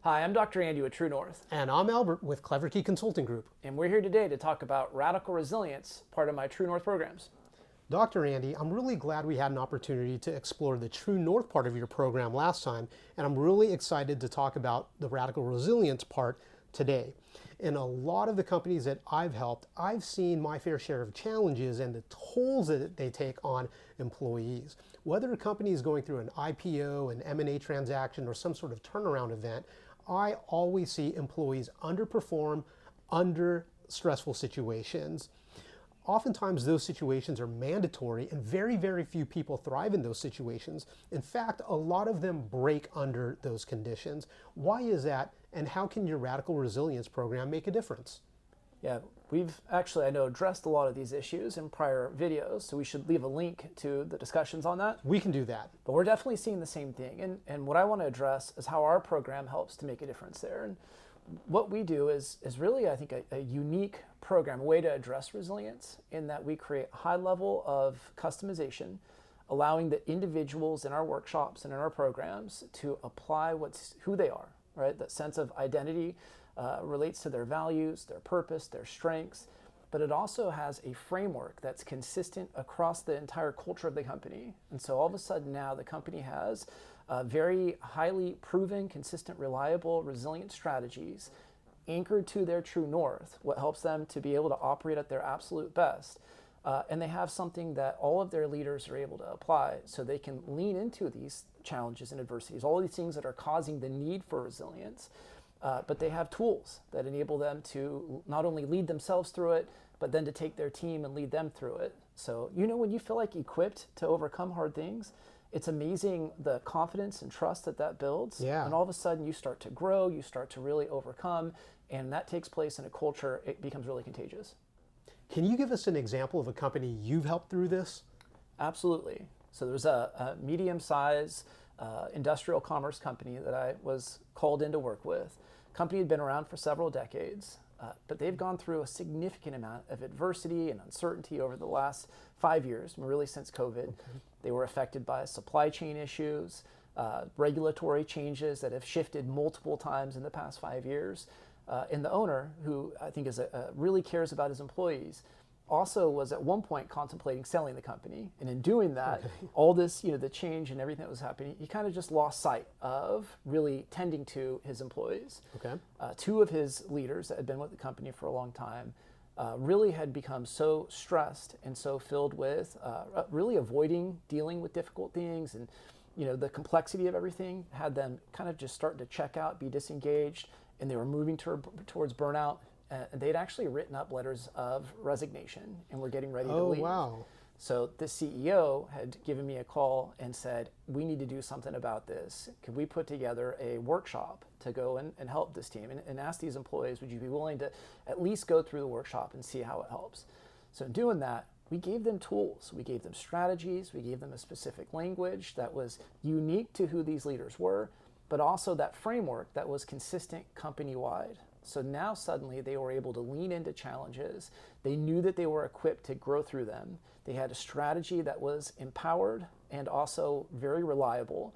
Hi, I'm Dr. Andy with True North, And I'm Albert with Clever Key Consulting Group. and we're here today to talk about radical resilience, part of my True North programs. Dr. Andy, I'm really glad we had an opportunity to explore the True North part of your program last time, and I'm really excited to talk about the radical resilience part today. In a lot of the companies that I've helped, I've seen my fair share of challenges and the tolls that they take on employees. Whether a company is going through an IPO, an M&A transaction, or some sort of turnaround event, I always see employees underperform under stressful situations. Oftentimes those situations are mandatory and very, very few people thrive in those situations. In fact, a lot of them break under those conditions. Why is that, and how can your radical resilience program make a difference? Yeah, we've actually, I know, addressed a lot of these issues in prior videos, so we should leave a link to the discussions on that. We can do that. But we're definitely seeing the same thing, and what I want to address is how our program helps to make a difference there. And what we do is really, I think, a unique program, a way to address resilience in that we create a high level of customization, allowing the individuals in our workshops and in our programs to apply who they are, right? That sense of identity relates to their values, their purpose, their strengths, but it also has a framework that's consistent across the entire culture of the company. And so all of a sudden now the company has very highly proven, consistent, reliable, resilient strategies anchored to their true north, what helps them to be able to operate at their absolute best. And they have something that all of their leaders are able to apply so they can lean into these challenges and adversities, all these things that are causing the need for resilience. But they have tools that enable them to not only lead themselves through it, but then to take their team and lead them through it. So, when you feel like equipped to overcome hard things, it's amazing the confidence and trust that builds. Yeah. And all of a sudden you start to grow, you start to really overcome, and that takes place in a culture, it becomes really contagious. Can you give us an example of a company you've helped through this? Absolutely. So there's a medium-sized industrial commerce company that I was called in to work with. Company had been around for several decades, but they've gone through a significant amount of adversity and uncertainty over the last 5 years, really since COVID. Okay. They were affected by supply chain issues, regulatory changes that have shifted multiple times in the past 5 years. And the owner, who I think really cares about his employees, also was at one point contemplating selling the company. And in doing that, all this, the change and everything that was happening, he kind of just lost sight of really tending to his employees. Okay. Two of his leaders that had been with the company for a long time really had become so stressed and so filled with really avoiding dealing with difficult things, and the complexity of everything had them kind of just starting to check out, be disengaged, and they were moving towards burnout. And they'd actually written up letters of resignation and were getting ready to leave. Oh, wow. So the CEO had given me a call and said, we need to do something about this. Could we put together a workshop to go and help this team and ask these employees, would you be willing to at least go through the workshop and see how it helps? So in doing that, we gave them tools, we gave them strategies, we gave them a specific language that was unique to who these leaders were, but also that framework that was consistent company-wide. So now suddenly they were able to lean into challenges. They knew that they were equipped to grow through them. They had a strategy that was empowered and also very reliable.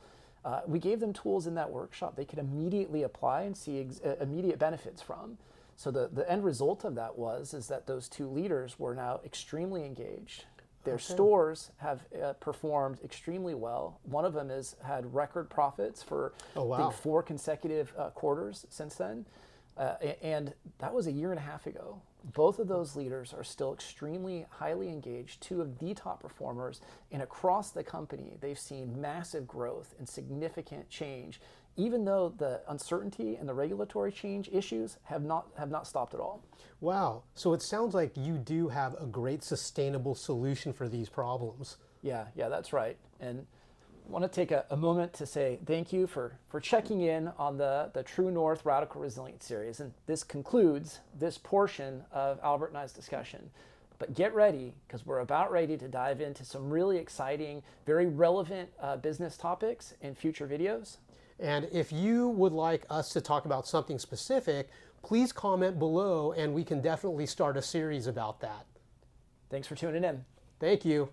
We gave them tools in that workshop they could immediately apply and see immediate benefits from. So the end result of that is that those two leaders were now extremely engaged. Their stores have performed extremely well. One of them has had record profits for I think 4 consecutive quarters since then. And that was a year and a half ago. Both of those leaders are still extremely highly engaged, two of the top performers, and across the company, they've seen massive growth and significant change, even though the uncertainty and the regulatory change issues have not stopped at all. Wow. So it sounds like you do have a great sustainable solution for these problems. Yeah, that's right. And I want to take a moment to say thank you for checking in on the True North Radical Resilience series. And this concludes this portion of Albert and I's discussion. But get ready, because we're about ready to dive into some really exciting, very relevant business topics in future videos. And if you would like us to talk about something specific, please comment below and we can definitely start a series about that. Thanks for tuning in. Thank you.